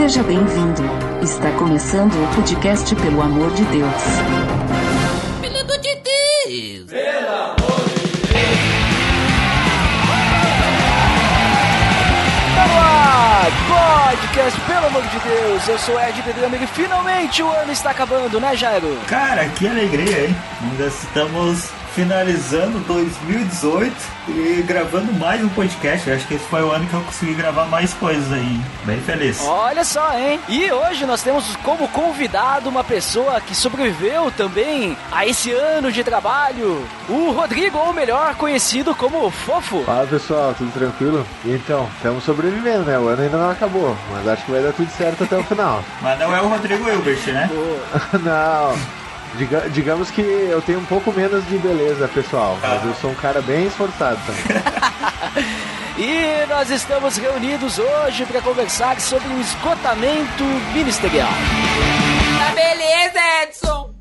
Seja bem-vindo. Está começando o podcast Pelo Amor de Deus. Pelo amor de Deus! Pelo amor de Deus! Podcast, pelo amor de Deus, eu sou Ed Pedro e finalmente o ano está acabando, né, Jairo? Cara, que alegria, hein? Ainda estamos finalizando 2018 e gravando mais um podcast. Eu acho que esse foi o ano que eu consegui gravar mais coisas aí. Bem feliz. Olha só, hein? E hoje nós temos como convidado uma pessoa que sobreviveu também a esse ano de trabalho, o Rodrigo, ou melhor, conhecido como Fofo. Fala pessoal, tudo tranquilo? Então, estamos sobrevivendo, né? O ano ainda não acabou, mas acho que vai dar tudo certo até o final. Mas não é o Rodrigo Hilbert, né? Não. Digamos que eu tenho um pouco menos de beleza, pessoal, mas eu sou um cara bem esforçado também. E nós estamos reunidos hoje para conversar sobre o esgotamento ministerial. Tá beleza, Edson!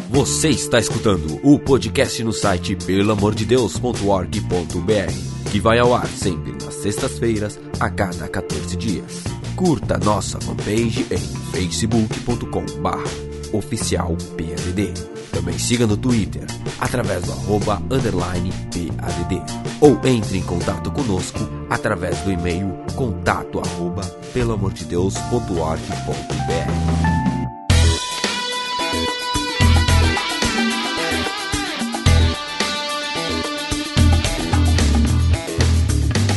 Você está escutando o podcast no site pelamordedeus.org.br, que vai ao ar sempre nas sextas-feiras, a cada 14 dias. Curta nossa fanpage em facebook.com/oficialpadd. Também siga no Twitter, através do @_PADD. Ou entre em contato conosco através do e-mail contato@pelamordedeus.org.br.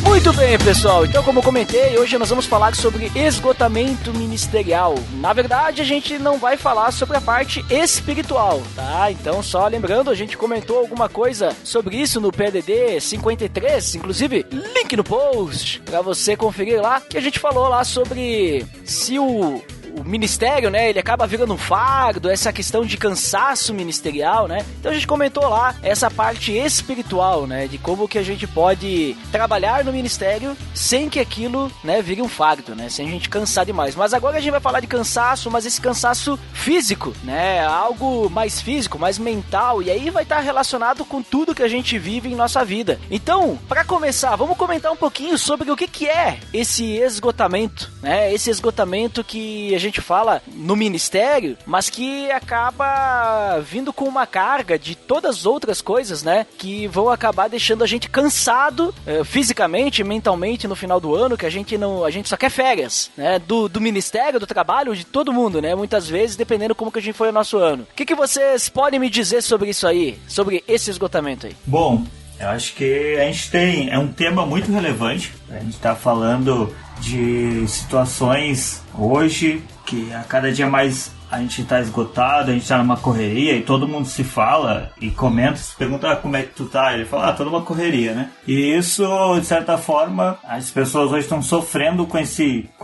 Muito bem, pessoal. Então, como eu comentei, hoje nós vamos falar sobre esgotamento ministerial. Na verdade, a gente não vai falar sobre a parte espiritual, tá? Então, só lembrando, a gente comentou alguma coisa sobre isso no PDD 53, inclusive, link no post pra você conferir lá, que a gente falou lá sobre se o ministério, né, ele acaba virando um fardo, essa questão de cansaço ministerial, né? Então a gente comentou lá essa parte espiritual, né, de como que a gente pode trabalhar no ministério sem que aquilo, né, vire um fardo, né, sem a gente cansar demais. Mas agora a gente vai falar de cansaço, mas esse cansaço físico, né, algo mais físico, mais mental, e aí vai estar relacionado com tudo que a gente vive em nossa vida. Então, para começar, vamos comentar um pouquinho sobre o que é esse esgotamento, né, esse esgotamento que a gente fala no ministério, mas que acaba vindo com uma carga de todas as outras coisas, né, que vão acabar deixando a gente cansado fisicamente, mentalmente no final do ano, que a gente só quer férias, né, do ministério, do trabalho, de todo mundo, né, muitas vezes, dependendo como que a gente foi o nosso ano. O que vocês podem me dizer sobre isso aí, sobre esse esgotamento aí? Bom, eu acho que a gente é um tema muito relevante. A gente está falando de situações hoje que a cada dia mais a gente está esgotado, a gente está numa correria e todo mundo se fala e comenta, se pergunta como é que tu tá, ele fala, toda uma correria, né? E isso, de certa forma, as pessoas hoje estão sofrendo com a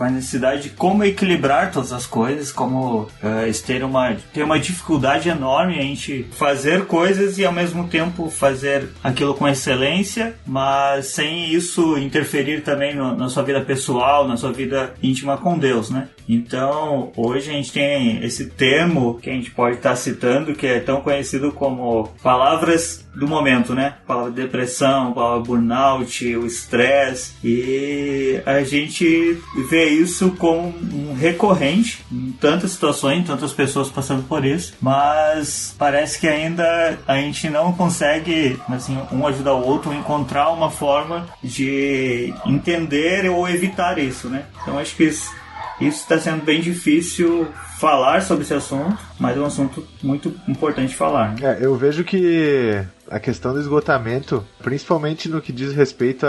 necessidade de como equilibrar todas as coisas, como ter uma dificuldade enorme a gente fazer coisas e ao mesmo tempo fazer aquilo com excelência, mas sem isso interferir também na sua vida pessoal, na sua vida íntima com Deus, né? Então, hoje a gente tem esse termo que a gente pode estar citando, que é tão conhecido como palavras do momento, né? Palavra depressão, palavra burnout, o estresse, e a gente vê isso como um recorrente em tantas situações, tantas pessoas passando por isso, mas parece que ainda a gente não consegue, assim, um ajudar o outro a encontrar uma forma de entender ou evitar isso, né? Então acho que isso está sendo bem difícil falar sobre esse assunto, mas é um assunto muito importante falar. Eu vejo que a questão do esgotamento, principalmente no que diz respeito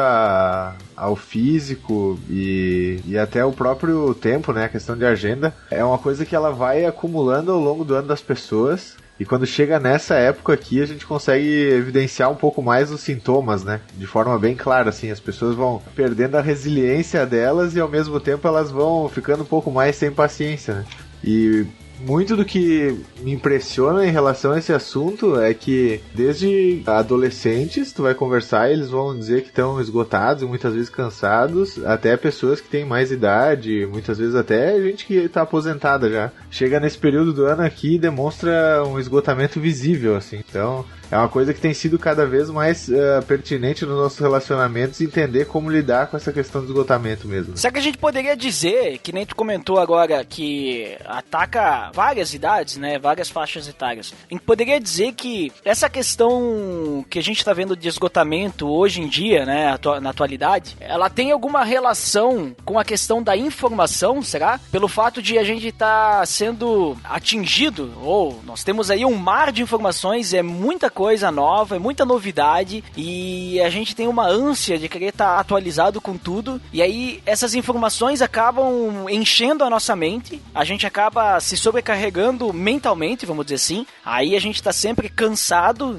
ao físico e até o próprio tempo, né, a questão de agenda, é uma coisa que ela vai acumulando ao longo do ano das pessoas. E quando chega nessa época aqui, a gente consegue evidenciar um pouco mais os sintomas, né? De forma bem clara, assim, as pessoas vão perdendo a resiliência delas e ao mesmo tempo elas vão ficando um pouco mais sem paciência, né? E muito do que me impressiona em relação a esse assunto é que desde adolescentes tu vai conversar e eles vão dizer que estão esgotados e muitas vezes cansados, até pessoas que têm mais idade, muitas vezes até gente que está aposentada já. Chega nesse período do ano aqui e demonstra um esgotamento visível, assim. Então é uma coisa que tem sido cada vez mais pertinente nos nossos relacionamentos, entender como lidar com essa questão do esgotamento mesmo. Será que a gente poderia dizer, que nem tu comentou agora, que ataca várias idades, né, várias faixas etárias, a gente poderia dizer que essa questão que a gente está vendo de esgotamento hoje em dia, né, na atualidade, ela tem alguma relação com a questão da informação, será? Pelo fato de a gente estar sendo atingido, ou nós temos aí um mar de informações, é muita coisa nova, é muita novidade, e a gente tem uma ânsia de querer estar atualizado com tudo, e aí essas informações acabam enchendo a nossa mente, a gente acaba se sobrecarregando mentalmente, vamos dizer assim, aí a gente está sempre cansado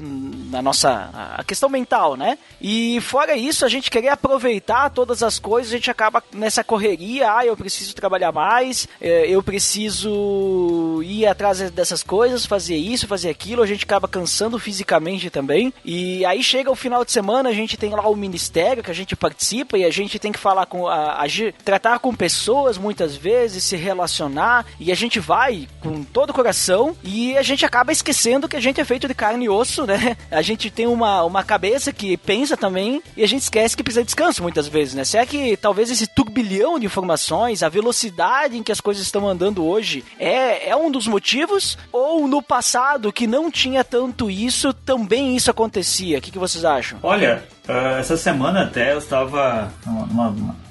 na nossa a questão mental, né? E fora isso, a gente querer aproveitar todas as coisas, a gente acaba nessa correria, eu preciso trabalhar mais, eu preciso ir atrás dessas coisas, fazer isso, fazer aquilo, a gente acaba cansando fisicamente também, e aí chega o final de semana, a gente tem lá o ministério que a gente participa e a gente tem que falar com, tratar com pessoas muitas vezes, se relacionar, e a gente vai com todo o coração e a gente acaba esquecendo que a gente é feito de carne e osso, né? A gente tem uma cabeça que pensa também e a gente esquece que precisa de descanso muitas vezes, né? Será que talvez esse turbilhão de informações, a velocidade em que as coisas estão andando hoje é um dos motivos? Ou no passado, que não tinha tanto isso, também isso acontecia? O que vocês acham? Olha, essa semana até eu estava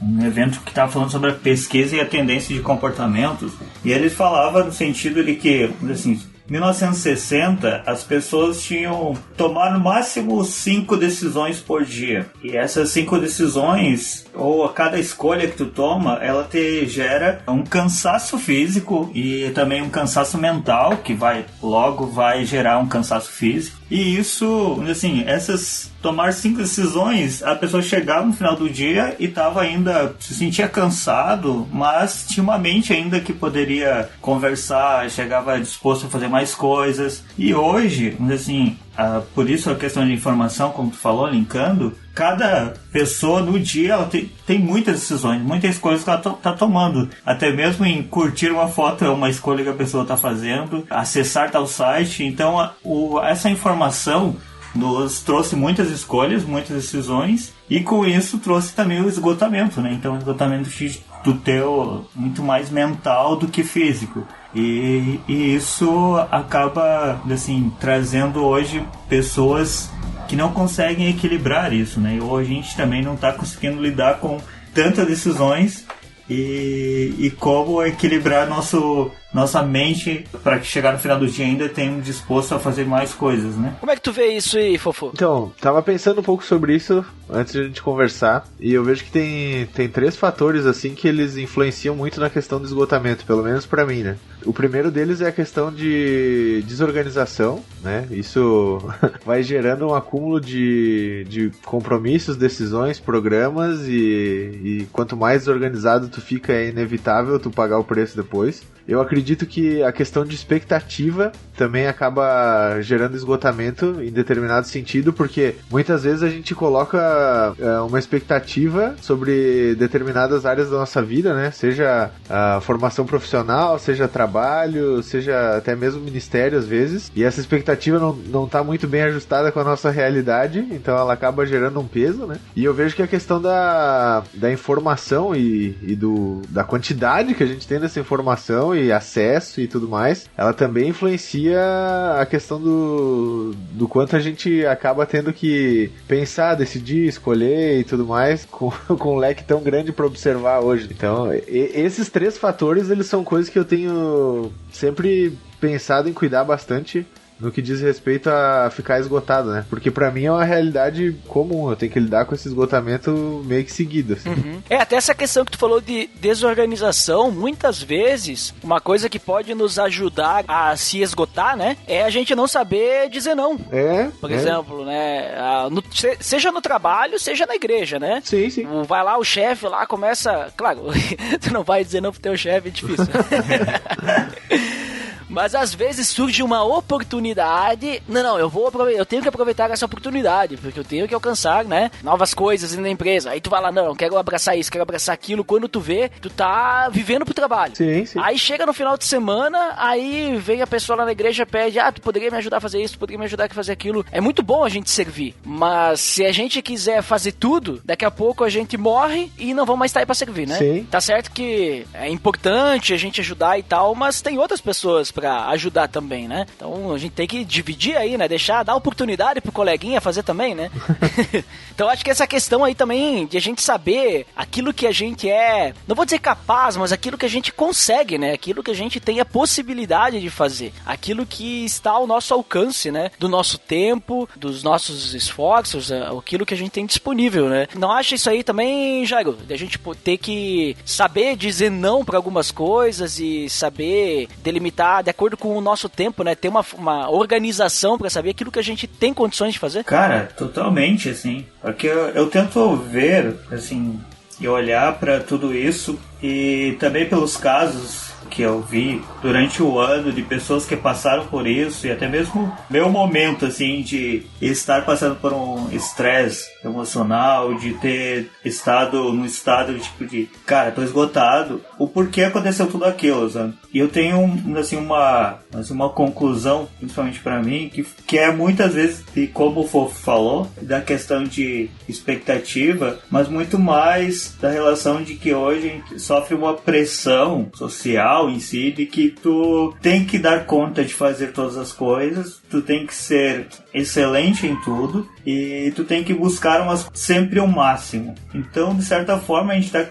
num evento que estava falando sobre a pesquisa e a tendência de comportamentos, e ele falava no sentido de que, assim, 1960, as pessoas tinham tomar no máximo 5 decisões por dia. E essas 5 decisões, ou a cada escolha que tu toma, ela te gera um cansaço físico e também um cansaço mental, que logo vai gerar um cansaço físico. E isso, assim, tomar 5 decisões, a pessoa chegava no final do dia e se sentia cansado, mas tinha uma mente ainda que poderia conversar, chegava disposto a fazer mais coisas. E hoje, assim, por isso a questão de informação, como tu falou, linkando, cada pessoa no dia ela tem muitas decisões, muitas escolhas que ela tá tomando. Até mesmo em curtir uma foto é uma escolha que a pessoa está fazendo, acessar tal site. Então essa informação nos trouxe muitas escolhas, muitas decisões, e com isso trouxe também o esgotamento, né? Então o esgotamento do teu muito mais mental do que físico. E isso acaba, assim, trazendo hoje pessoas que não conseguem equilibrar isso, né? E hoje a gente também não está conseguindo lidar com tantas decisões e como equilibrar nossa mente para que chegar no final do dia ainda tenha disposto a fazer mais coisas, né? Como é que tu vê isso aí, Fofo? Então, tava pensando um pouco sobre isso antes de a gente conversar, e eu vejo que tem 3 fatores assim que eles influenciam muito na questão do esgotamento, pelo menos pra mim, né? O primeiro deles é a questão de desorganização, né? Isso vai gerando um acúmulo de compromissos, decisões, programas, e quanto mais desorganizado tu fica, é inevitável tu pagar o preço depois. Eu acredito que a questão de expectativa também acaba gerando esgotamento em determinado sentido, porque muitas vezes a gente coloca uma expectativa sobre determinadas áreas da nossa vida, né? Seja a formação profissional, seja trabalho, seja até mesmo ministério às vezes, e essa expectativa não tá muito bem ajustada com a nossa realidade, então ela acaba gerando um peso, né? E eu vejo que a questão da informação e da quantidade que a gente tem dessa informação e acesso e tudo mais, ela também influencia a questão do quanto a gente acaba tendo que pensar, decidir, escolher e tudo mais com um leque tão grande para observar hoje. Então, esses 3 fatores, eles são coisas que eu tenho sempre pensado em cuidar bastante no que diz respeito a ficar esgotado, né? Porque pra mim é uma realidade comum, eu tenho que lidar com esse esgotamento meio que seguido, assim. Uhum. Até essa questão que tu falou de desorganização, muitas vezes, uma coisa que pode nos ajudar a se esgotar, né? É a gente não saber dizer não. Por exemplo, né? Seja no trabalho, seja na igreja, né? Sim, sim. Vai lá, o chefe lá começa... Claro, tu não vai dizer não pro teu chefe, é difícil. Mas às vezes surge uma oportunidade. Não, eu tenho que aproveitar essa oportunidade, porque eu tenho que alcançar, né, novas coisas na empresa. Aí tu vai lá, não, eu quero abraçar isso, quero abraçar aquilo. Quando tu vê, tu tá vivendo pro trabalho. Sim. Aí chega no final de semana, aí vem a pessoa lá na igreja e pede, tu poderia me ajudar a fazer isso, tu poderia me ajudar a fazer aquilo. É muito bom a gente servir, mas se a gente quiser fazer tudo, daqui a pouco a gente morre e não vamos mais estar aí pra servir, né? Sim. Tá certo que é importante a gente ajudar e tal, mas tem outras pessoas pra ajudar também, né? Então a gente tem que dividir aí, né? Dar oportunidade pro coleguinha fazer também, né? Então acho que essa questão aí também de a gente saber aquilo que a gente é, não vou dizer capaz, mas aquilo que a gente consegue, né? Aquilo que a gente tem a possibilidade de fazer, aquilo que está ao nosso alcance, né? Do nosso tempo, dos nossos esforços, aquilo que a gente tem disponível, né? Não acha isso aí também, Jairo? De a gente ter que saber dizer não para algumas coisas e saber delimitar de acordo com o nosso tempo, né? Ter uma organização para saber aquilo que a gente tem condições de fazer? Cara, totalmente, assim. Porque eu tento ver, assim, e olhar para tudo isso e também pelos casos que eu vi durante o ano de pessoas que passaram por isso e até mesmo meu momento, assim, de estar passando por um estresse emocional, de ter estado num estado tipo de, cara, tô esgotado, o porquê aconteceu tudo aquilo, sabe? E eu tenho, assim, uma conclusão, principalmente pra mim, que é muitas vezes, e como o Fofo falou, da questão de expectativa, mas muito mais da relação de que hoje a gente sofre uma pressão social em si, de que tu tem que dar conta de fazer todas as coisas, tu tem que ser excelente em tudo e tu tem que buscar sempre o máximo. Então, de certa forma, a gente está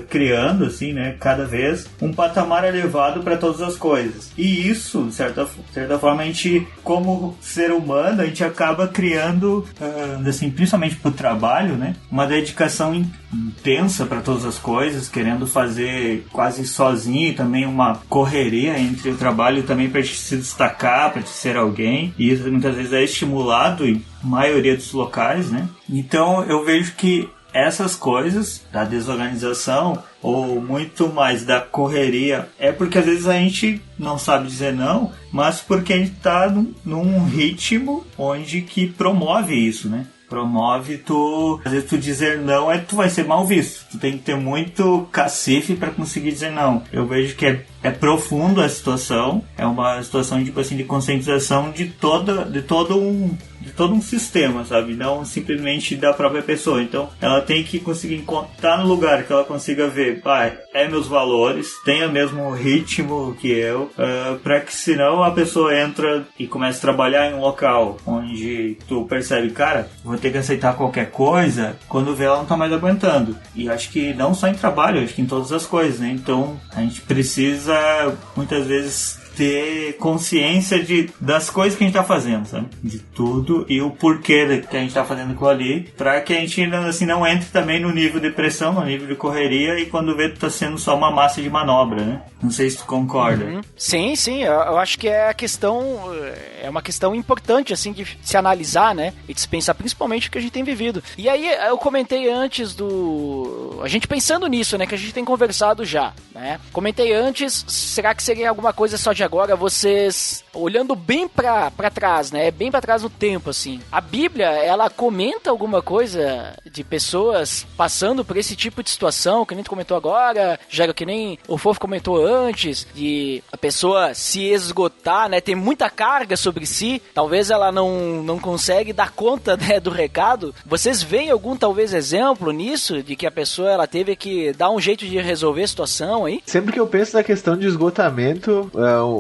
criando, assim, né, cada vez um patamar elevado para todas as coisas. E isso, de certa forma, a gente, como ser humano, a gente acaba criando, assim, principalmente pro trabalho, né, uma dedicação intensa para todas as coisas, querendo fazer quase sozinho, e também uma correria entre o trabalho também para te se destacar, para te ser alguém, e isso muitas vezes é estimulado em maioria dos locais, né? Então eu vejo que essas coisas da desorganização ou muito mais da correria é porque às vezes a gente não sabe dizer não, mas porque a gente tá num ritmo onde que promove isso, né? Promove às vezes tu dizer não, tu vai ser mal visto. Tu tem que ter muito cacife para conseguir dizer não. Eu vejo que é profundo a situação, é uma situação tipo assim de conscientização de todo um sistema, sabe? Não simplesmente da própria pessoa. Então, ela tem que conseguir estar no lugar que ela consiga ver, é meus valores, tem o mesmo ritmo que eu, para que senão a pessoa entra e começa a trabalhar em um local onde tu percebe, cara, vou ter que aceitar qualquer coisa, quando vê ela não tá mais aguentando. E acho que não só em trabalho, acho que em todas as coisas, né? Então, a gente precisa muitas vezes ter consciência das coisas que a gente tá fazendo, sabe? De tudo e o porquê que a gente tá fazendo aquilo ali, pra que a gente assim, não entre também no nível de pressão, no nível de correria, e quando vê, tá sendo só uma massa de manobra, né? Não sei se tu concorda. Uhum. Sim, eu acho que é uma questão importante, assim, de se analisar, né? E de se pensar principalmente o que a gente tem vivido. E aí, eu comentei antes a gente pensando nisso, né? Que a gente tem conversado já, né? Comentei antes, será que seria alguma coisa só de agora, vocês olhando bem pra trás, né? Bem pra trás no tempo, assim. A Bíblia, ela comenta alguma coisa de pessoas passando por esse tipo de situação, que nem tu comentou agora, já que nem o Fofo comentou antes, de a pessoa se esgotar, né? Ter muita carga sobre si, talvez ela não consegue dar conta, né, do recado. Vocês veem algum, talvez, exemplo nisso, de que a pessoa, ela teve que dar um jeito de resolver a situação aí? Sempre que eu penso na questão de esgotamento,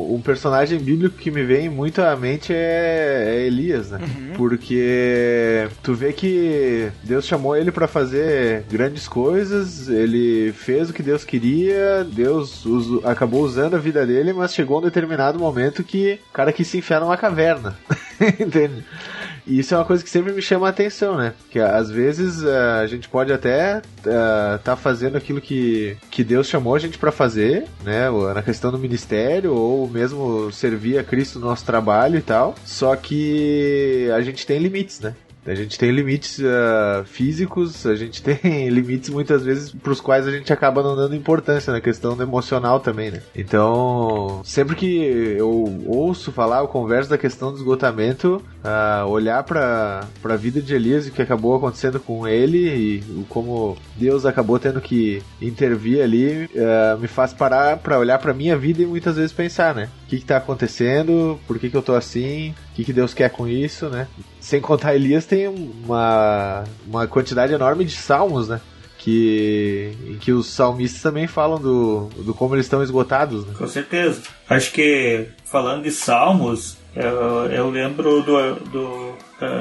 um personagem bíblico que me vem muito à mente é Elias, né? Uhum. Porque tu vê que Deus chamou ele pra fazer grandes coisas, ele fez o que Deus queria, Deus acabou usando a vida dele, mas chegou um determinado momento que o cara quis se enfiar numa caverna. Entende? E isso é uma coisa que sempre me chama a atenção, né? Porque às vezes a gente pode até tá fazendo aquilo que Deus chamou a gente pra fazer, né? Na questão do ministério, ou mesmo servir a Cristo no nosso trabalho e tal. Só que a gente tem limites, né? A gente tem limites físicos, a gente tem limites muitas vezes pros quais a gente acaba não dando importância na questão do emocional também, né? Então, sempre que eu ouço falar, eu converso da questão do esgotamento, olhar pra vida de Elias e o que acabou acontecendo com ele e como Deus acabou tendo que intervir ali, me faz parar pra olhar pra minha vida e muitas vezes pensar, né? O que tá acontecendo? Por que eu tô assim? O que Deus quer com isso, né? Sem contar, Elias tem uma quantidade enorme de salmos, né? Em que os salmistas também falam do como eles estão esgotados, né? Com certeza. Acho que, falando de salmos, eu lembro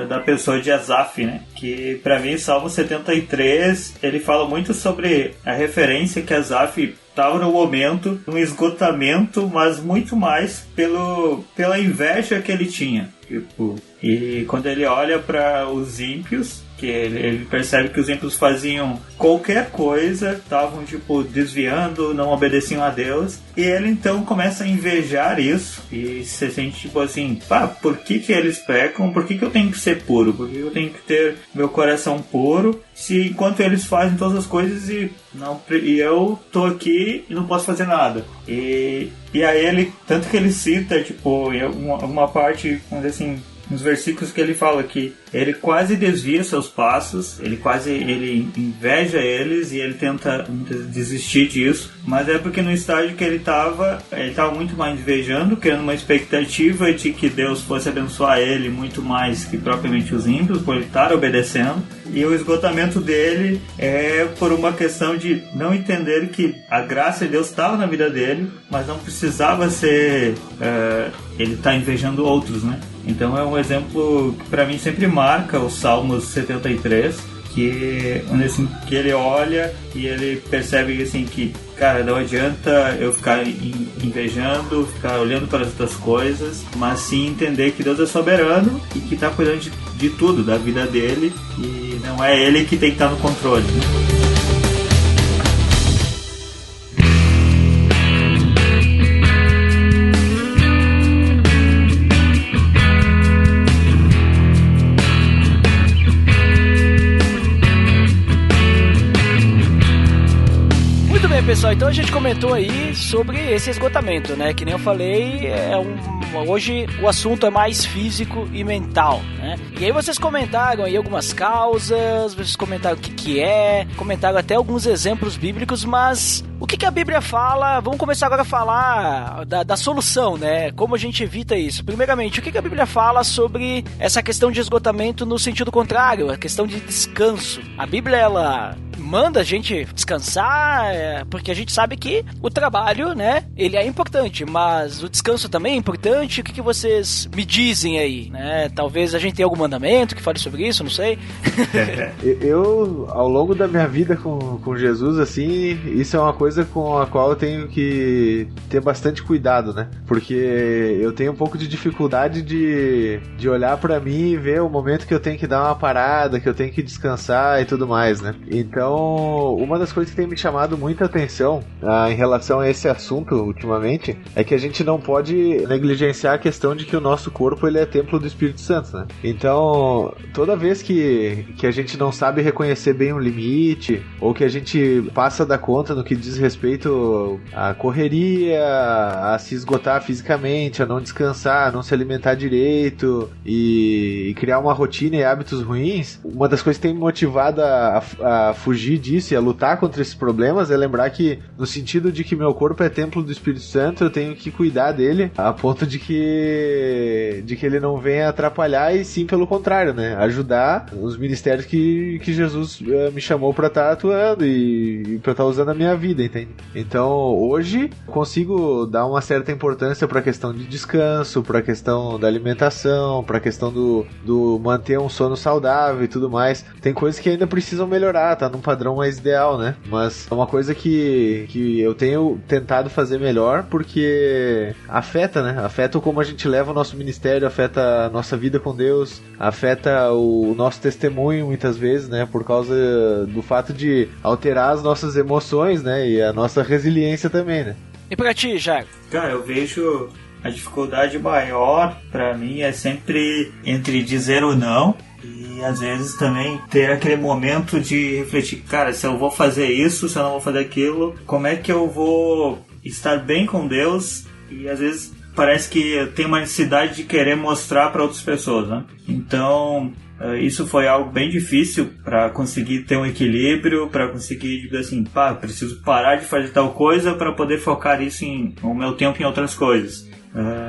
da pessoa de Asaf, né? Que pra mim, Salmo 73, ele fala muito sobre a referência que Asaf estava no momento, um esgotamento, mas muito mais pela inveja que ele tinha. E quando ele olha para os ímpios, que ele percebe que os ímpios faziam qualquer coisa, estavam desviando, não obedeciam a Deus, e ele então começa a invejar isso e se sente assim, por que eles pecam? Por que eu tenho que ser puro? Por que eu tenho que ter meu coração puro? Se enquanto eles fazem todas as coisas e eu tô aqui e não posso fazer nada. E aí ele, tanto que ele cita uma parte, vamos dizer assim, nos versículos que ele fala que ele quase desvia seus passos, ele inveja eles e ele tenta desistir disso, mas é porque no estágio que ele estava muito mais invejando, criando uma expectativa de que Deus fosse abençoar ele muito mais que propriamente os ímpios, por ele estar obedecendo, e o esgotamento dele é por uma questão de não entender que a graça de Deus estava na vida dele, mas não precisava ser ele tá invejando outros, né? Então é um exemplo que para mim sempre marca os Salmos 73, que ele olha e ele percebe assim que, cara, não adianta eu ficar invejando, ficar olhando para as outras coisas, mas sim entender que Deus é soberano e que está cuidando de tudo, da vida dele, e não é ele que tem que estar no controle, né? Pessoal, então a gente comentou aí sobre esse esgotamento, né? Que nem eu falei, hoje o assunto é mais físico e mental, né? E aí vocês comentaram aí algumas causas, vocês comentaram o que é, comentaram até alguns exemplos bíblicos, mas o que a Bíblia fala? Vamos começar agora a falar da solução, né? Como a gente evita isso. Primeiramente, o que a Bíblia fala sobre essa questão de esgotamento no sentido contrário, a questão de descanso? A Bíblia, ela manda a gente descansar, porque a gente sabe que o trabalho, né, ele é importante, mas o descanso também é importante. O que vocês me dizem aí, né? Talvez a gente tenha algum mandamento que fale sobre isso, não sei. Eu, ao longo da minha vida com Jesus, assim, isso é uma coisa com a qual eu tenho que ter bastante cuidado, né? Porque eu tenho um pouco de dificuldade de olhar pra mim e ver o momento que eu tenho que dar uma parada, que eu tenho que descansar e tudo mais, né? Então, uma das coisas que tem me chamado muita atenção em relação a esse assunto ultimamente é que a gente não pode negligenciar a questão de que o nosso corpo, ele é templo do Espírito Santo, né? Então, toda vez que a gente não sabe reconhecer bem um limite, ou que a gente passa da conta no que diz respeito à correria, a se esgotar fisicamente, a não descansar, a não se alimentar direito e criar uma rotina e hábitos ruins, uma das coisas que tem me motivado a fugir disso e a lutar contra esses problemas é lembrar que, no sentido de que meu corpo é templo do Espírito Santo, eu tenho que cuidar dele a ponto de que ele não venha atrapalhar, e sim pelo contrário, né? Ajudar os ministérios que Jesus me chamou para estar atuando e para estar usando a minha vida, entende? Então, hoje, consigo dar uma certa importância para a questão de descanso, para a questão da alimentação, para a questão do manter um sono saudável e tudo mais. Tem coisas que ainda precisam melhorar, tá num padrão mais ideal, né? Mas é uma coisa que eu tenho tentado fazer melhor, porque afeta, né? Afeta como a gente leva o nosso ministério, afeta a nossa vida com Deus, afeta o nosso testemunho muitas vezes, né? Por causa do fato de alterar as nossas emoções, né? E a nossa resiliência também, né? E pra ti, Jairo? Cara, eu vejo a dificuldade maior pra mim é sempre entre dizer o não E às vezes também ter aquele momento de refletir, cara, se eu vou fazer isso, se eu não vou fazer aquilo, como é que eu vou estar bem com Deus? E às vezes parece que eu tenho uma necessidade de querer mostrar para outras pessoas, né? Então, isso foi algo bem difícil para conseguir ter um equilíbrio, para conseguir dizer assim, preciso parar de fazer tal coisa para poder focar isso o meu tempo em outras coisas.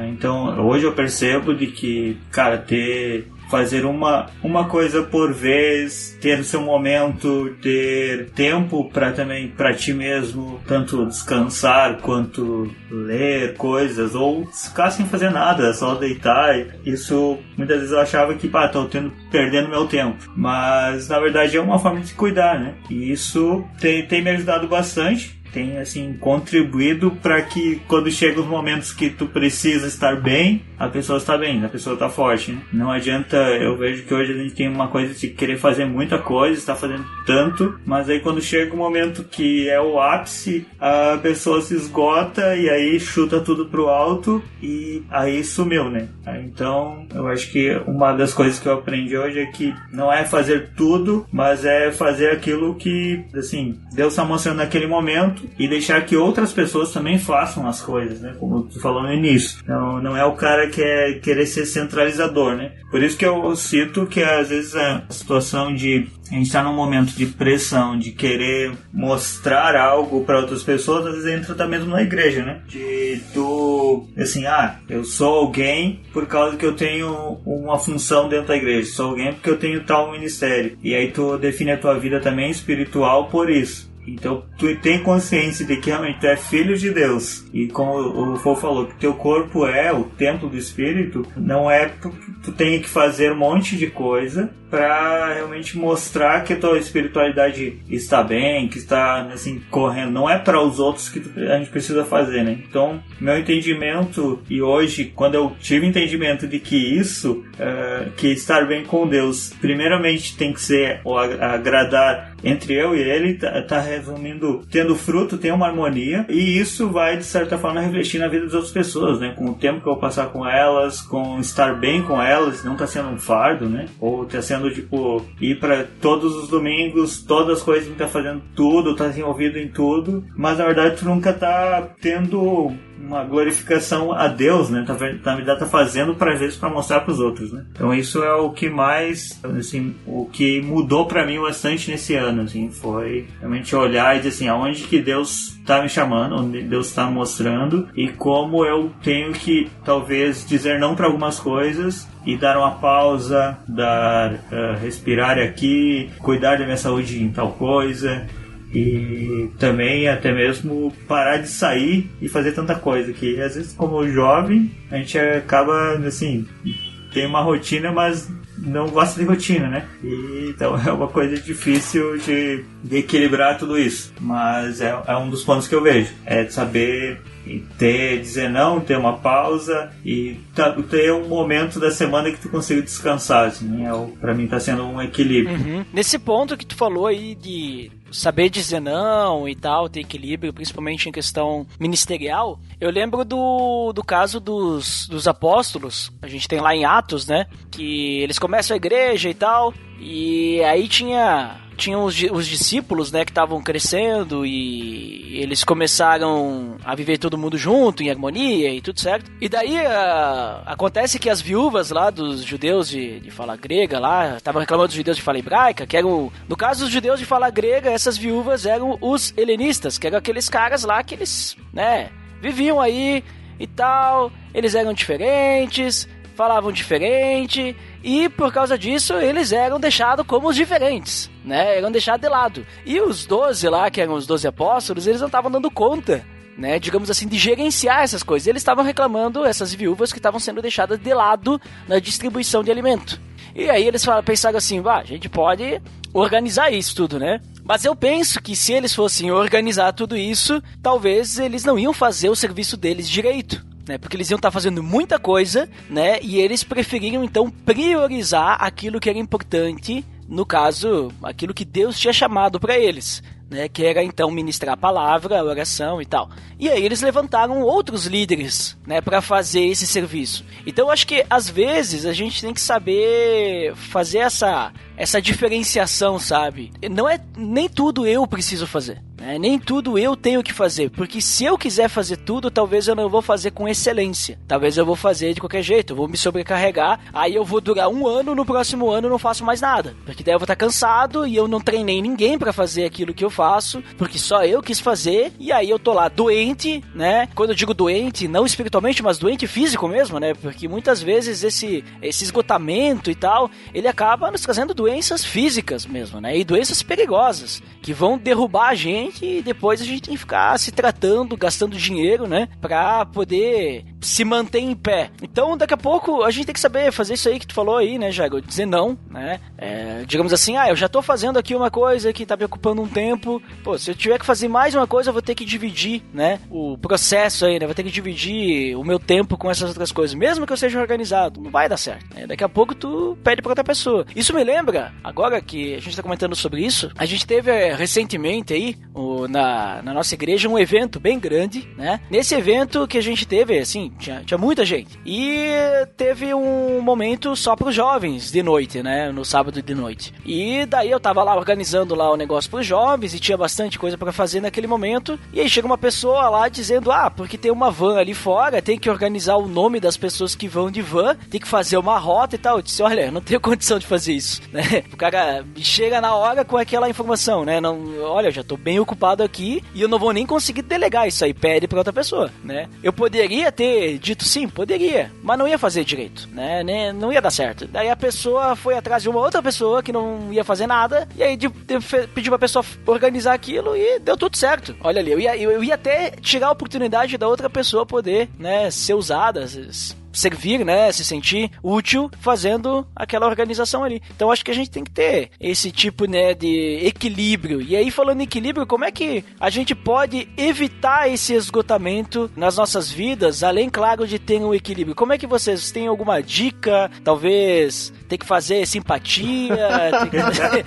Então, hoje eu percebo de que, cara, fazer uma coisa por vez, ter o seu momento, ter tempo para ti mesmo, tanto descansar quanto ler coisas, ou ficar sem fazer nada, só deitar. Isso muitas vezes eu achava que tô perdendo meu tempo, mas na verdade é uma forma de se cuidar, né? E isso tem me ajudado bastante. Tem, assim, contribuído para que quando chegam os momentos que tu precisa estar bem, a pessoa está bem, a pessoa está forte, né? Não adianta, eu vejo que hoje a gente tem uma coisa de querer fazer muita coisa, está fazendo tanto, mas aí quando chega o momento que é o ápice, a pessoa se esgota e aí chuta tudo pro alto e aí sumiu, né? Então, eu acho que uma das coisas que eu aprendi hoje é que não é fazer tudo, mas é fazer aquilo que, assim, Deus está mostrando naquele momento, e deixar que outras pessoas também façam as coisas, né? Como tu falou no início. Então, não é o cara que é querer ser centralizador, né? Por isso que eu cito que às vezes a situação de a gente está num momento de pressão, de querer mostrar algo para outras pessoas, às vezes entra até mesmo na igreja, né? De tu, assim, eu sou alguém por causa que eu tenho uma função dentro da igreja, sou alguém porque eu tenho tal ministério. E aí tu define a tua vida também espiritual por isso. Então, tu tem consciência de que realmente tu é filho de Deus. E como o Fô falou, que teu corpo é o templo do Espírito, não é porque tu tem que fazer um monte de coisa para realmente mostrar que a tua espiritualidade está bem, que está, assim, correndo. Não é para os outros que a gente precisa fazer, né? Então, meu entendimento, e hoje, quando eu tive entendimento de que isso, que estar bem com Deus, primeiramente tem que ser o agradar entre eu e ele, tá resumindo, tendo fruto, tem uma harmonia, e isso vai, de certa forma, refletir na vida das outras pessoas, né? Com o tempo que eu vou passar com elas, com estar bem com elas, não tá sendo um fardo, né? Ou tá sendo, tipo, ir pra todos os domingos, todas as coisas que tá fazendo tudo, tá envolvido em tudo, mas na verdade tu nunca tá tendo uma glorificação a Deus, né? Na verdade tá fazendo às vezes para mostrar para os outros, né? Então isso é o que mais, assim, o que mudou para mim bastante nesse ano, assim, foi realmente olhar e dizer assim, aonde que Deus está me chamando, onde Deus está mostrando e como eu tenho que talvez dizer não para algumas coisas e dar uma pausa, respirar aqui, cuidar da minha saúde em tal coisa. E também até mesmo parar de sair e fazer tanta coisa, que às vezes como jovem a gente acaba, assim, tem uma rotina, mas não gosta de rotina, né? E, então é uma coisa difícil de equilibrar tudo isso, mas é um dos pontos que eu vejo, é saber dizer não, ter uma pausa e ter um momento da semana que tu consiga descansar, assim, pra mim tá sendo um equilíbrio. Uhum. Nesse ponto que tu falou aí de saber dizer não e tal, ter equilíbrio, principalmente em questão ministerial, eu lembro do caso dos apóstolos, a gente tem lá em Atos, né, que eles começam a igreja e tal, e aí tinha os discípulos, né, que estavam crescendo e eles começaram a viver todo mundo junto, em harmonia e tudo certo. E daí acontece que as viúvas lá dos judeus de fala grega lá, estavam reclamando dos judeus de fala hebraica, que eram, no caso dos judeus de fala grega, essas viúvas eram os helenistas, que eram aqueles caras lá que eles, né, viviam aí e tal, eles eram diferentes, falavam diferente, e por causa disso eles eram deixados como os diferentes, né? Eram deixados de lado. E os 12 lá, que eram os 12 apóstolos, eles não estavam dando conta, né? Digamos assim, de gerenciar essas coisas. Eles estavam reclamando, essas viúvas que estavam sendo deixadas de lado na distribuição de alimento. E aí eles pensaram assim, a gente pode organizar isso tudo, né? Mas eu penso que se eles fossem organizar tudo isso, talvez eles não iam fazer o serviço deles direito, né? Porque eles iam estar fazendo muita coisa, né? E eles preferiram então priorizar aquilo que era importante, no caso, aquilo que Deus tinha chamado para eles, né, que era então ministrar a palavra, a oração e tal. E aí eles levantaram outros líderes, né, para fazer esse serviço. Então eu acho que às vezes a gente tem que saber fazer essa diferenciação, sabe? Não é nem tudo eu preciso fazer, né? Nem tudo eu tenho que fazer, porque se eu quiser fazer tudo, talvez eu não vou fazer com excelência, talvez eu vou fazer de qualquer jeito, eu vou me sobrecarregar, aí eu vou durar 1 ano, no próximo ano eu não faço mais nada, porque daí eu vou estar cansado e eu não treinei ninguém pra fazer aquilo que eu faço, porque só eu quis fazer, e aí eu tô lá doente, né? Quando eu digo doente, não espiritualmente, mas doente físico mesmo, né? Porque muitas vezes esse esgotamento e tal, ele acaba nos trazendo doenças físicas mesmo, né? E doenças perigosas, que vão derrubar a gente e depois a gente tem que ficar se tratando, gastando dinheiro, né? Pra poder se manter em pé. Então, daqui a pouco, a gente tem que saber fazer isso aí que tu falou aí, né, Jago? Dizer não, né? Digamos assim, eu já tô fazendo aqui uma coisa que tá me ocupando um tempo. Pô, se eu tiver que fazer mais uma coisa, eu vou ter que dividir, né? O processo aí, né? Vou ter que dividir o meu tempo com essas outras coisas. Mesmo que eu seja organizado, não vai dar certo, né? Daqui a pouco tu pede pra outra pessoa. Isso me lembra, agora que a gente tá comentando sobre isso, a gente teve recentemente aí, na nossa igreja, um evento bem grande, né? Nesse evento que a gente teve, assim, tinha muita gente. E teve um momento só pros jovens de noite, né? No sábado de noite. E daí eu tava lá organizando lá o negócio pros jovens e tinha bastante coisa pra fazer naquele momento. E aí chega uma pessoa lá dizendo, porque tem uma van ali fora, tem que organizar o nome das pessoas que vão de van, tem que fazer uma rota e tal. Eu disse, olha, eu não tenho condição de fazer isso, né? O cara chega na hora com aquela informação, né? Não, olha, eu já tô bem ocupado aqui e eu não vou nem conseguir delegar isso aí, pede pra outra pessoa, né? Eu poderia ter dito sim, poderia, mas não ia fazer direito, né? Não ia dar certo. Daí a pessoa foi atrás de uma outra pessoa que não ia fazer nada, e aí pediu pra pessoa organizar aquilo e deu tudo certo. Olha ali, eu ia até tirar a oportunidade da outra pessoa poder, né, ser usada, servir, né, se sentir útil fazendo aquela organização ali. Então acho que a gente tem que ter esse tipo, né, de equilíbrio. E aí, falando em equilíbrio, como é que a gente pode evitar esse esgotamento nas nossas vidas, além, claro, de ter um equilíbrio? Como é que vocês têm alguma dica? Talvez tem que fazer simpatia, tem que fazer,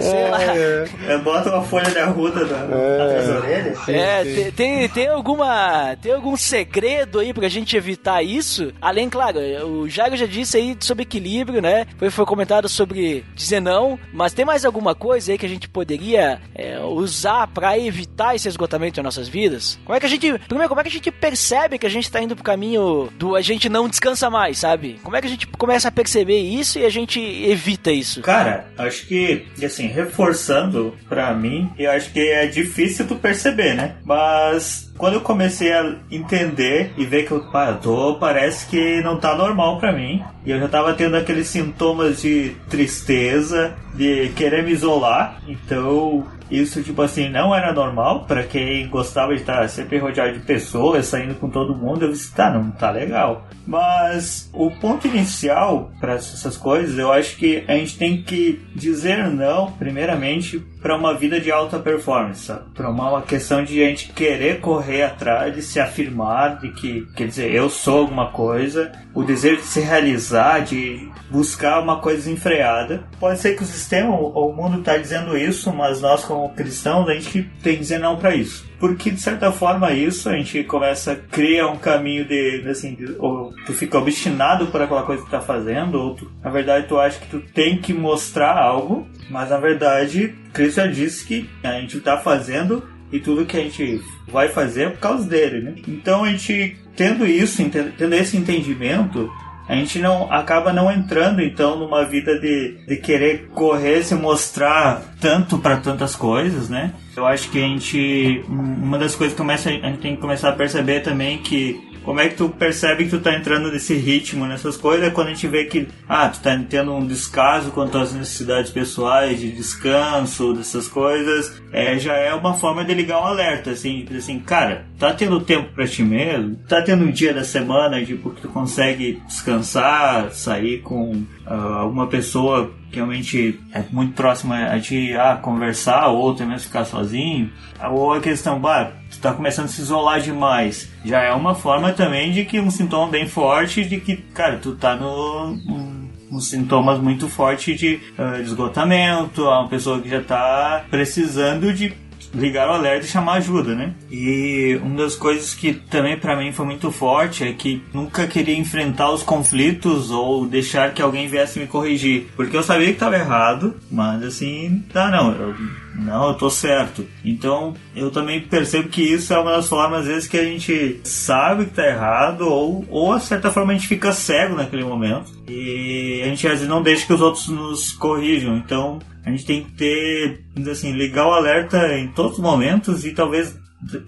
sei lá. Bota uma folha de arruda nas orelhas. Tem algum segredo aí pra gente evitar isso? Além, claro, o Jairo já disse aí sobre equilíbrio, né? Foi comentado sobre dizer não, mas tem mais alguma coisa aí que a gente poderia usar pra evitar esse esgotamento em nossas vidas? Como é que a gente percebe que a gente tá indo pro caminho do a gente não descansa mais, sabe? Como é que a gente começa a perceber isso e a gente evita isso? Cara, acho que, assim, reforçando pra mim, eu acho que é difícil tu perceber, né? Mas quando eu comecei a entender e ver que parece que não tá normal pra mim, e eu já tava tendo aqueles sintomas de tristeza, de querer me isolar, então isso, tipo assim, não era normal pra quem gostava de estar sempre rodeado de pessoas, saindo com todo mundo. Eu disse, não tá legal. Mas o ponto inicial para essas coisas, eu acho que a gente tem que dizer não, primeiramente, para uma vida de alta performance, sabe? Para uma questão de a gente querer correr atrás, de se afirmar, de que, quer dizer, eu sou alguma coisa, o desejo de se realizar, de buscar uma coisa desenfreada. Pode ser que o sistema, o mundo está dizendo isso, mas nós como cristãos, a gente tem que dizer não para isso. Porque, de certa forma, isso a gente começa a criar um caminho ou tu fica obstinado por aquela coisa que tu tá fazendo, ou na verdade tu acha que tu tem que mostrar algo, mas na verdade Cristo já disse que a gente tá fazendo e tudo que a gente vai fazer é por causa dele, né? Então a gente, tendo esse entendimento, a gente acaba não entrando então numa vida de querer correr, se mostrar tanto para tantas coisas, né? Eu acho que uma das coisas que a gente tem que começar a perceber também que como é que tu percebe que tu tá entrando nesse ritmo, nessas coisas, é quando a gente vê que tu tá tendo um descaso quanto às necessidades pessoais, de descanso, dessas coisas, já é uma forma de ligar um alerta, assim, cara, tá tendo tempo pra ti mesmo? Tá tendo um dia da semana que tu consegue descansar, sair com alguma pessoa que realmente é muito próxima a ti, conversar, ou até mesmo ficar sozinho, ou a questão, tu tá começando a se isolar demais, já é uma forma também de que um sintoma bem forte de que, cara, tu tá uns sintomas muito fortes de esgotamento, uma pessoa que já está precisando de ligar o alerta e chamar ajuda, né? E uma das coisas que também pra mim foi muito forte é que nunca queria enfrentar os conflitos ou deixar que alguém viesse me corrigir, porque eu sabia que estava errado, mas assim, eu tô certo. Então eu também percebo que isso é uma das formas às vezes que a gente sabe que tá errado ou de certa forma a gente fica cego naquele momento e a gente às vezes não deixa que os outros nos corrijam. Então a gente tem que ter, assim, ligar o alerta em todos os momentos e talvez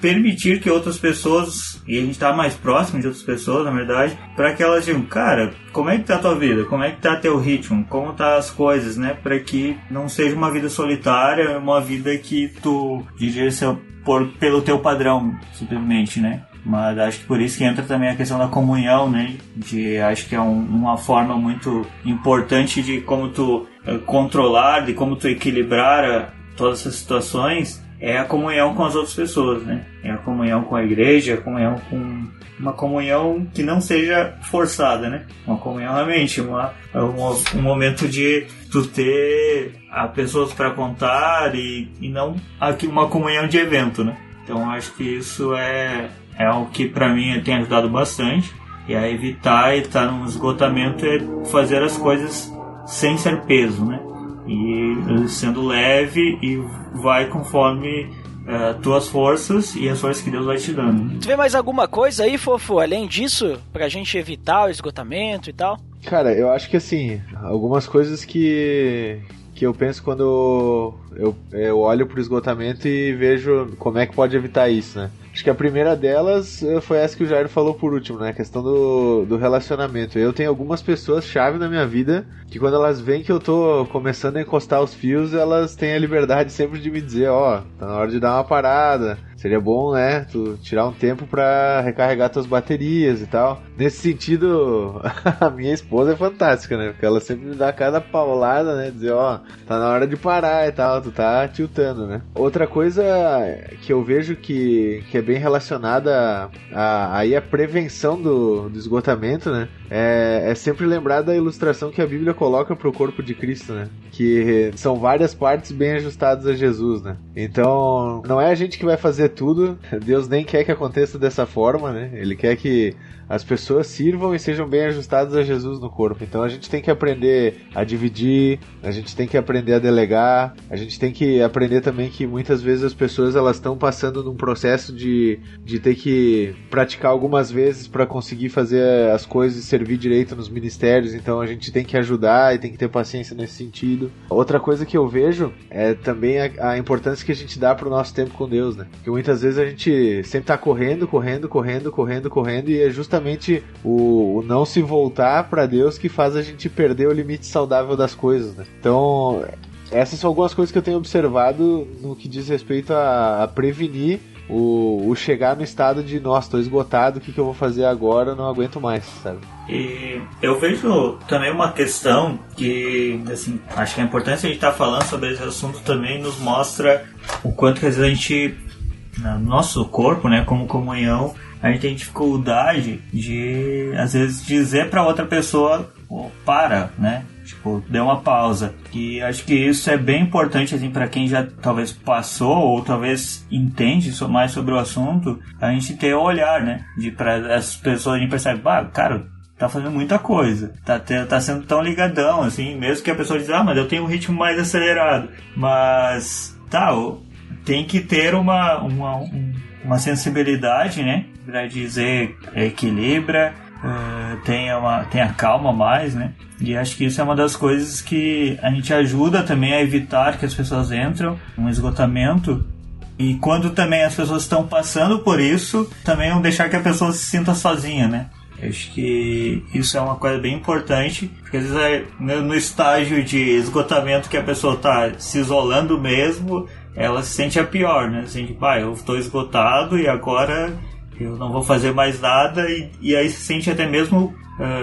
permitir que outras pessoas, e a gente tá mais próximo de outras pessoas, na verdade, para que elas digam, cara, como é que tá a tua vida? Como é que tá teu ritmo? Como tá as coisas, né? Para que não seja uma vida solitária, uma vida que tu dirige pelo teu padrão, simplesmente, né? Mas acho que por isso que entra também a questão da comunhão, né? Acho que é uma forma muito importante de como tu controlar, de como tu equilibrar todas essas situações, é a comunhão com as outras pessoas, né? É a comunhão com a igreja, a comunhão com uma comunhão que não seja forçada, né? Uma comunhão realmente, um momento de tu ter pessoas para contar e não uma comunhão de evento, né? Então acho que isso é o que para mim tem ajudado bastante, e a evitar estar num esgotamento é fazer as coisas sem ser peso, né? E sendo leve e vai conforme tuas forças e as forças que Deus vai te dando. Tu vê mais alguma coisa aí, Fofo, além disso, pra gente evitar o esgotamento e tal? Cara, eu acho que assim, algumas coisas que eu penso quando eu olho pro esgotamento e vejo como é que pode evitar isso, né? Acho que a primeira delas foi essa que o Jairo falou por último, né? A questão do relacionamento. Eu tenho algumas pessoas-chave na minha vida que quando elas veem que eu tô começando a encostar os fios, elas têm a liberdade sempre de me dizer, tá na hora de dar uma parada. Seria bom, né, tu tirar um tempo pra recarregar tuas baterias e tal. Nesse sentido, a minha esposa é fantástica, né? Porque ela sempre me dá cada paulada, né? Dizer, tá na hora de parar e tal, tu tá tiltando, né? Outra coisa que eu vejo que é bem relacionada aí a prevenção do esgotamento, né? É sempre lembrar da ilustração que a Bíblia coloca pro corpo de Cristo, né? Que são várias partes bem ajustadas a Jesus, né? Então, não é a gente que vai fazer tudo, Deus nem quer que aconteça dessa forma, né? Ele quer que as pessoas sirvam e sejam bem ajustadas a Jesus no corpo. Então a gente tem que aprender a dividir, a gente tem que aprender a delegar, a gente tem que aprender também que muitas vezes as pessoas elas estão passando num processo de ter que praticar algumas vezes para conseguir fazer as coisas e servir direito nos ministérios. Então a gente tem que ajudar e tem que ter paciência nesse sentido. Outra coisa que eu vejo é também a importância que a gente dá pro nosso tempo com Deus, né? Porque muitas vezes a gente sempre tá correndo e é justamente o não se voltar para Deus que faz a gente perder o limite saudável das coisas, né? Então, essas são algumas coisas que eu tenho observado no que diz respeito a prevenir o chegar no estado de, nossa, tô esgotado, o que eu vou fazer agora, não aguento mais, sabe? E eu vejo também uma questão que, assim, acho que a importância de a gente estar falando sobre esse assunto também nos mostra o quanto que às vezes a gente, no nosso corpo, né, como comunhão, a gente tem dificuldade de, às vezes, dizer para outra pessoa, para, né? Tipo, dê uma pausa. E acho que isso é bem importante, assim, para quem já talvez passou ou talvez entende mais sobre o assunto, a gente ter o olhar, né? Para as pessoas, a gente percebe, cara, tá fazendo muita coisa, tá sendo tão ligadão, assim, mesmo que a pessoa diz, mas eu tenho um ritmo mais acelerado. Mas, tem que ter uma sensibilidade, né? Pra dizer, equilibra, tenha calma mais, né? E acho que isso é uma das coisas que a gente ajuda também a evitar que as pessoas entram num esgotamento. E quando também as pessoas estão passando por isso, também não deixar que a pessoa se sinta sozinha, né? Acho que isso é uma coisa bem importante, porque às vezes no estágio de esgotamento que a pessoa está se isolando mesmo, ela se sente a pior, né? Se sente, eu estou esgotado e agora eu não vou fazer mais nada, e aí se sente até mesmo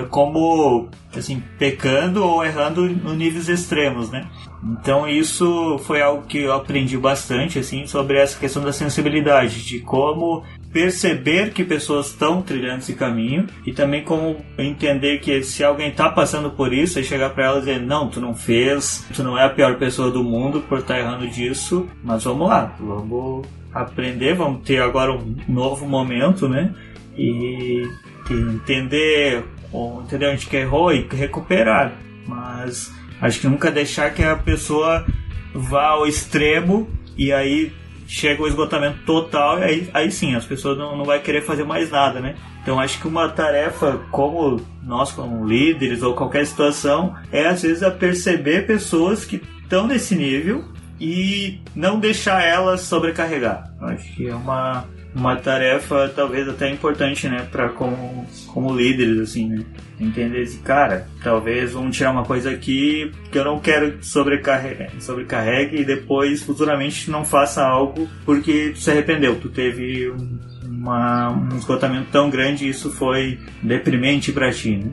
como, assim, pecando ou errando em níveis extremos, né? Então isso foi algo que eu aprendi bastante, assim, sobre essa questão da sensibilidade, de como perceber que pessoas estão trilhando esse caminho e também como entender que se alguém está passando por isso, é chegar para ela e dizer, não, tu não fez, tu não é a pior pessoa do mundo por estar errando disso, mas vamos lá, vamos aprender, vamos ter agora um novo momento, né? E entender onde que errou e recuperar, mas acho que nunca deixar que a pessoa vá ao extremo e aí chega o esgotamento total e aí sim, as pessoas não vai querer fazer mais nada, né? Então acho que uma tarefa como nós, como líderes ou qualquer situação, é às vezes a perceber pessoas que estão nesse nível e não deixar elas sobrecarregar. Acho que é uma tarefa talvez até importante, né, para como líderes, assim, né, entender esse cara, talvez vamos tirar uma coisa aqui que eu não quero que sobrecarregue e depois futuramente não faça algo porque tu se arrependeu, tu teve um esgotamento tão grande e isso foi deprimente para ti, né?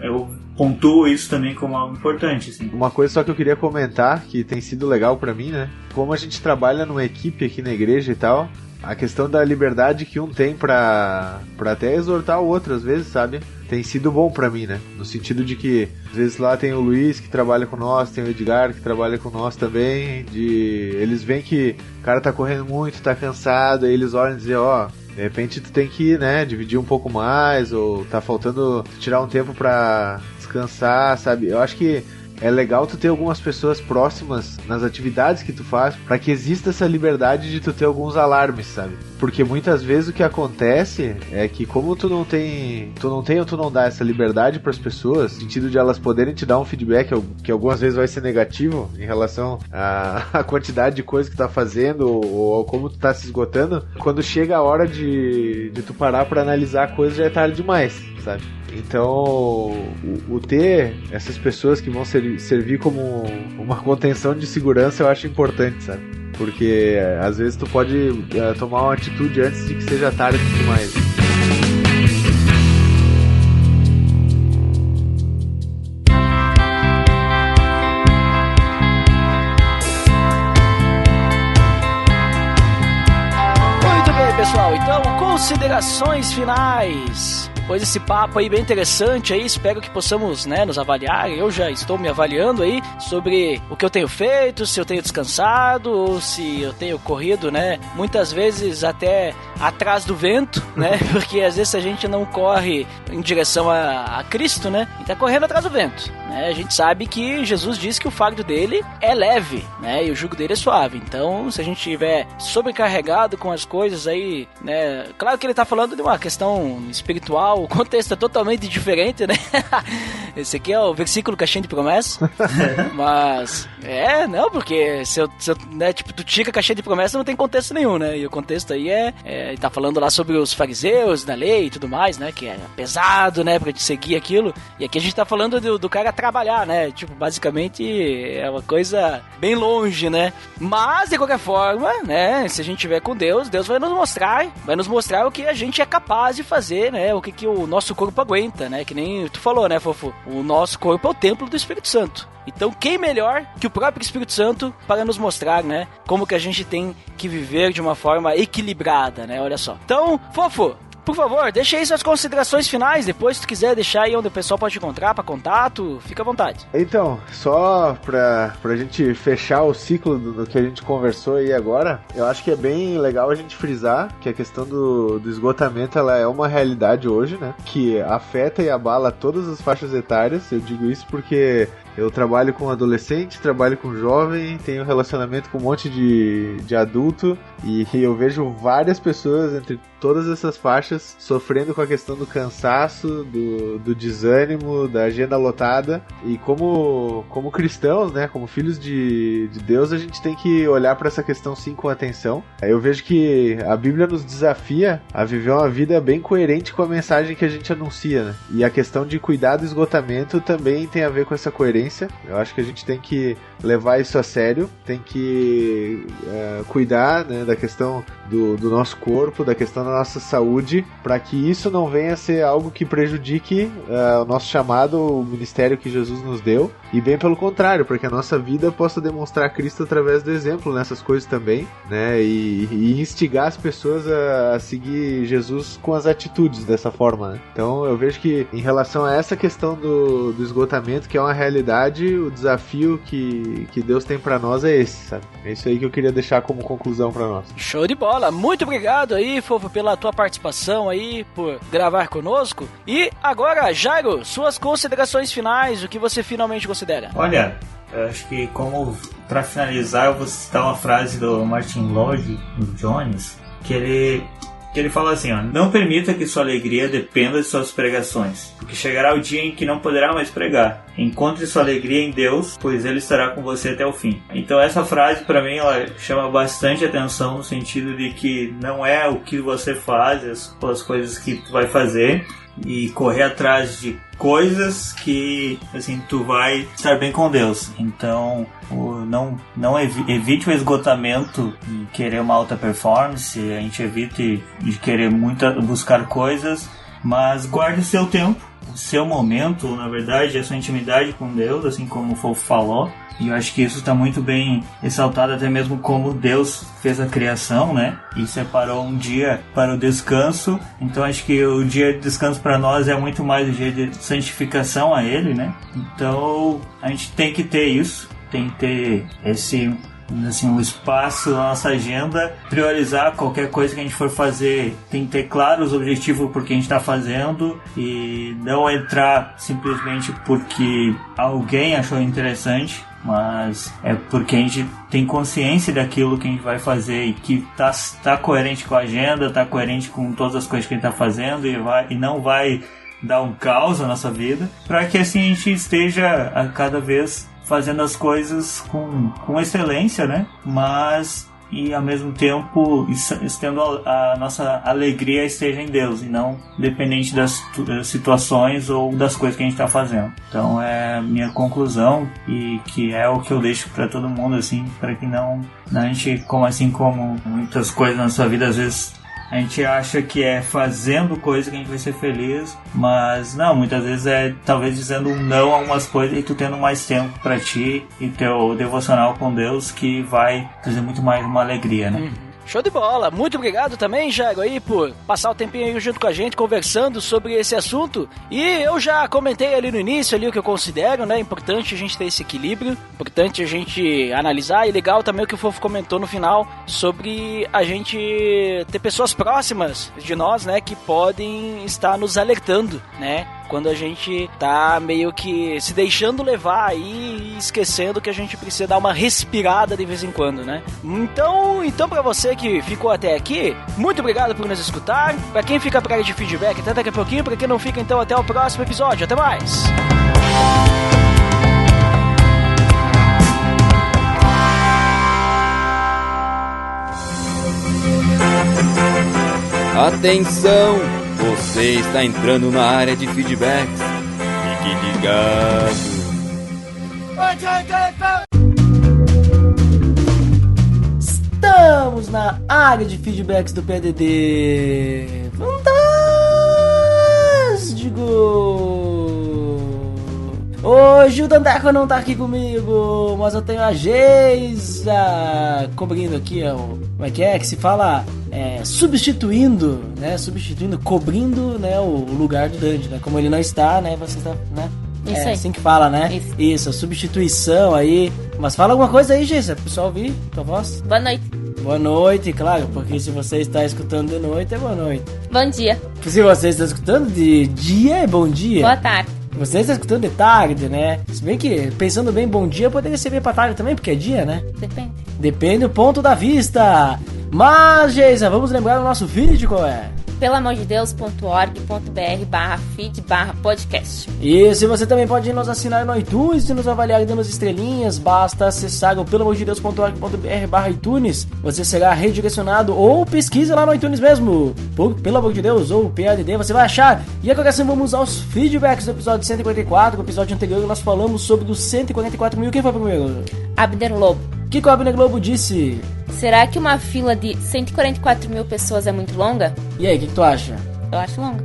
Eu pontuo isso também como algo importante, assim. Uma coisa só que eu queria comentar, que tem sido legal pra mim, né? Como a gente trabalha numa equipe aqui na igreja e tal, a questão da liberdade que um tem pra até exortar o outro, às vezes, sabe? Tem sido bom pra mim, né? No sentido de que, às vezes lá tem o Luiz que trabalha com nós, tem o Edgar que trabalha com nós também, eles veem que o cara tá correndo muito, tá cansado, aí eles olham e dizem, de repente tu tem que, né, dividir um pouco mais, ou tá faltando tirar um tempo pra descansar, sabe? Eu acho que é legal tu ter algumas pessoas próximas nas atividades que tu faz, pra que exista essa liberdade de tu ter alguns alarmes, sabe? Porque muitas vezes o que acontece é que como tu não dá essa liberdade pras pessoas, no sentido de elas poderem te dar um feedback que algumas vezes vai ser negativo em relação à quantidade de coisa que tu tá fazendo ou como tu tá se esgotando, quando chega a hora de tu parar pra analisar a coisa já é tarde demais, sabe? Então, o ter essas pessoas que vão servir como uma contenção de segurança eu acho importante, sabe? Porque às vezes tu pode tomar uma atitude antes de que seja tarde demais. Muito bem, pessoal. Então, considerações finais. Pois esse papo aí bem interessante aí, espero que possamos, né, nos avaliar. Eu já estou me avaliando aí sobre o que eu tenho feito, se eu tenho descansado ou se eu tenho corrido, né, muitas vezes até atrás do vento, né, porque às vezes a gente não corre em direção a Cristo, né, e tá correndo atrás do vento, né. A gente sabe que Jesus disse que o fardo dele é leve, né, e o jugo dele é suave. Então, se a gente estiver sobrecarregado com as coisas aí, né, claro que ele tá falando de uma questão espiritual, o contexto é totalmente diferente, né? Esse aqui é o versículo caixinha de promessa. Mas, não, porque se eu né, tipo, tu tira a caixinha de promessa não tem contexto nenhum, né? E o contexto aí tá falando lá sobre os fariseus da lei e tudo mais, né? Que é pesado, né? Pra te seguir aquilo. E aqui a gente tá falando do cara trabalhar, né? Tipo, basicamente é uma coisa bem longe, né? Mas, de qualquer forma, né? Se a gente tiver com Deus, Deus vai nos mostrar o que a gente é capaz de fazer, né? O que o nosso corpo aguenta, né? Que nem tu falou, né, Fofo? O nosso corpo é o templo do Espírito Santo. Então, quem melhor que o próprio Espírito Santo para nos mostrar, né, como que a gente tem que viver de uma forma equilibrada, né? Olha só. Então, Fofo, por favor, deixa aí suas considerações finais. Depois, se tu quiser deixar aí onde o pessoal pode te encontrar para contato, fica à vontade. Então, só pra gente fechar o ciclo do que a gente conversou aí agora, eu acho que é bem legal a gente frisar que a questão do esgotamento, ela é uma realidade hoje, né? Que afeta e abala todas as faixas etárias. Eu digo isso porque eu trabalho com adolescente, trabalho com jovem, tenho relacionamento com um monte de adulto e eu vejo várias pessoas entre todas essas faixas sofrendo com a questão do cansaço, do desânimo, da agenda lotada. E como cristãos, né, como filhos de Deus, a gente tem que olhar para essa questão sim com atenção. Eu vejo que a Bíblia nos desafia a viver uma vida bem coerente com a mensagem que a gente anuncia, né? E a questão de cuidar do esgotamento também tem a ver com essa coerência. Eu acho que a gente tem que levar isso a sério, tem que cuidar, né, da questão do nosso corpo, da questão da nossa saúde, para que isso não venha a ser algo que prejudique o nosso chamado, o ministério que Jesus nos deu, e bem pelo contrário, porque a nossa vida possa demonstrar Cristo através do exemplo nessas coisas também, né, e instigar as pessoas a seguir Jesus com as atitudes dessa forma, né? Então eu vejo que em relação a essa questão do esgotamento, que é uma realidade, o desafio que Deus tem pra nós é esse, sabe? É isso aí que eu queria deixar como conclusão pra nós. Show de bola, muito obrigado aí, Fofo, pela tua participação aí, por gravar conosco. E agora, Jairo, suas considerações finais, o que você finalmente considera? Olha, eu acho que como para finalizar eu vou citar uma frase do Martin Lloyd Jones, que ele fala assim, ó: não permita que sua alegria dependa de suas pregações, porque chegará o dia em que não poderá mais pregar. Encontre sua alegria em Deus, pois Ele estará com você até o fim. Então essa frase para mim ela chama bastante atenção, no sentido de que não é o que você faz, as coisas que tu vai fazer, e correr atrás de coisas que assim tu vai estar bem com Deus. Então evite o esgotamento e querer uma alta performance. A gente evite de querer buscar coisas, mas guarde o seu tempo, o seu momento, na verdade, a sua intimidade com Deus, assim como o Fofo falou. E eu acho que isso está muito bem ressaltado, até mesmo como Deus fez a criação, né? E separou um dia para o descanso. Então acho que o dia de descanso para nós é muito mais o dia de santificação a Ele, né? Então a gente tem que ter isso, tem que ter um espaço na nossa agenda, priorizar qualquer coisa que a gente for fazer, tem que ter claro os objetivos por que a gente está fazendo e não entrar simplesmente porque alguém achou interessante, mas é porque a gente tem consciência daquilo que a gente vai fazer e que tá coerente com a agenda, tá coerente com todas as coisas que a gente está fazendo e não vai dar um caos na nossa vida, para que assim a gente esteja a cada vez fazendo as coisas com excelência, né? Mas e ao mesmo tempo estendo a nossa alegria esteja em Deus e não dependente das situações ou das coisas que a gente está fazendo. Então é a minha conclusão, e que é o que eu deixo para todo mundo, assim, para que não a gente, como muitas coisas na sua vida, às vezes a gente acha que é fazendo coisa que a gente vai ser feliz, mas não, muitas vezes é talvez dizendo um não a umas coisas e tu tendo mais tempo pra ti e teu devocional com Deus, que vai trazer muito mais uma alegria, né? Show de bola, muito obrigado também, Jairo, aí por passar o tempinho aí junto com a gente, conversando sobre esse assunto. E eu já comentei ali no início ali o que eu considero, né, importante a gente ter esse equilíbrio, importante a gente analisar, e legal também o que o Fofo comentou no final, sobre a gente ter pessoas próximas de nós, né, que podem estar nos alertando, né, quando a gente tá meio que se deixando levar aí e esquecendo que a gente precisa dar uma respirada de vez em quando, né? Então pra você que ficou até aqui, muito obrigado por nos escutar. Pra quem fica pra área de feedback, até daqui a pouquinho. Pra quem não fica, então até o próximo episódio. Até mais! Atenção! Você está entrando na área de feedbacks. Fique ligado. Estamos na área de feedbacks do PADD. Fantástico! Hoje o Dandeco não tá aqui comigo, mas eu tenho a Geisa cobrindo aqui, como é que se fala? Substituindo, né? Cobrindo, né, o lugar do Dandy, né? Como ele não está, né? Você está, né? Isso aí. Assim que fala, né? Isso, a substituição aí. Mas fala alguma coisa aí, Geisa, pro pessoal ouvir tua voz. Boa noite. Boa noite, claro, porque se você está escutando de noite, é boa noite. Bom dia. Se você está escutando de dia, é bom dia. Boa tarde. Você está escutando de tarde, né? Se bem que, pensando bem, bom dia poderia ser bem pra tarde também, porque é dia, né? Depende do ponto da vista. Mas, Geisa, vamos lembrar o nosso feed, qual é? pelamordedeus.org.br/feed/podcast. E se você também pode nos assinar no iTunes e nos avaliar dando as estrelinhas, basta acessar o pelamordedeus.org.br/iTunes. Você será redirecionado, ou pesquisa lá no iTunes mesmo, por Pelo Amor de Deus ou PADD, você vai achar. E agora sim, vamos aos feedbacks do episódio 144. No episódio anterior nós falamos sobre os 144 mil. Quem foi primeiro? Abner Lobo. O que o Abner Lobo disse? Será que uma fila de 144 mil pessoas é muito longa? E aí, o que tu acha? Eu acho longa.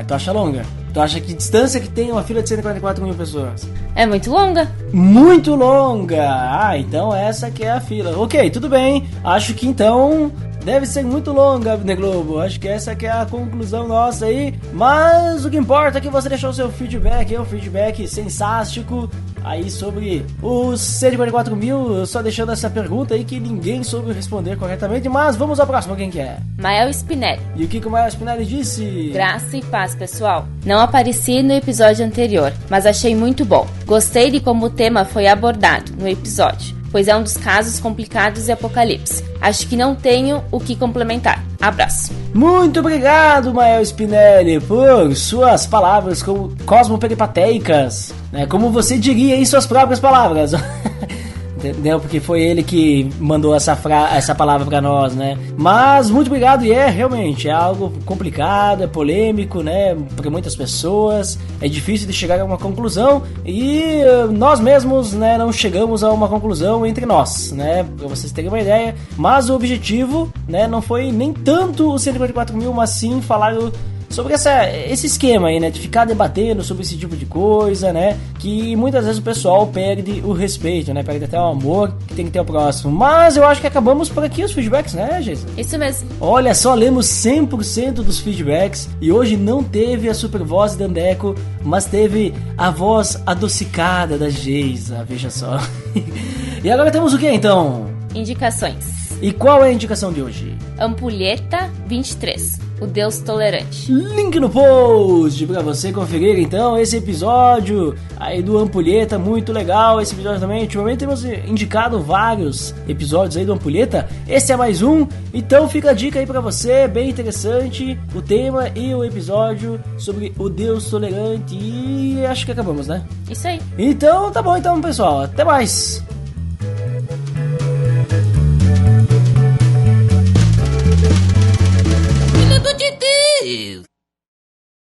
Tu acha longa? Tu acha que distância que tem uma fila de 144 mil pessoas? É muito longa. Muito longa! Ah, então essa que é a fila. Ok, tudo bem. Acho que então deve ser muito longa, Abner Globo. Acho que essa que é a conclusão nossa aí. Mas o que importa é que você deixou o seu feedback, um feedback sensástico aí sobre os 144 mil. Só deixando essa pergunta aí que ninguém soube responder corretamente. Mas vamos ao próximo, quem que é? Mael Spinelli. E o que o Mael Spinelli disse? Graça e paz, pessoal. Não apareci no episódio anterior, mas achei muito bom. Gostei de como o tema foi abordado no episódio, pois é um dos casos complicados de Apocalipse. Acho que não tenho o que complementar. Abraço. Muito obrigado, Mael Spinelli, por suas palavras cosmoperipateicas, né? Como você diria em suas próprias palavras. Entendeu? Porque foi ele que mandou essa palavra pra nós, né? Mas muito obrigado, e realmente é algo complicado, é polêmico, né? Para muitas pessoas, é difícil de chegar a uma conclusão, e nós mesmos, né, não chegamos a uma conclusão entre nós, né? Pra vocês terem uma ideia. Mas o objetivo, né, não foi nem tanto os 144 mil, mas sim falar sobre esse esquema aí, né, de ficar debatendo sobre esse tipo de coisa, né, que muitas vezes o pessoal perde o respeito, né, perde até o amor que tem que ter o próximo. Mas eu acho que acabamos por aqui os feedbacks, né, Geisa? Isso mesmo. Olha só, lemos 100% dos feedbacks, e hoje não teve a super voz da Andeco, mas teve a voz adocicada da Geisa, veja só. E agora temos o que então? Indicações. E qual é a indicação de hoje? Ampulheta 23, o Deus Tolerante. Link no post pra você conferir então esse episódio aí do Ampulheta, muito legal esse episódio também. Ultimamente temos indicado vários episódios aí do Ampulheta, esse é mais um, então fica a dica aí pra você, bem interessante o tema e o episódio sobre o Deus Tolerante, e acho que acabamos, né? Isso aí. Então tá bom então, pessoal, até mais!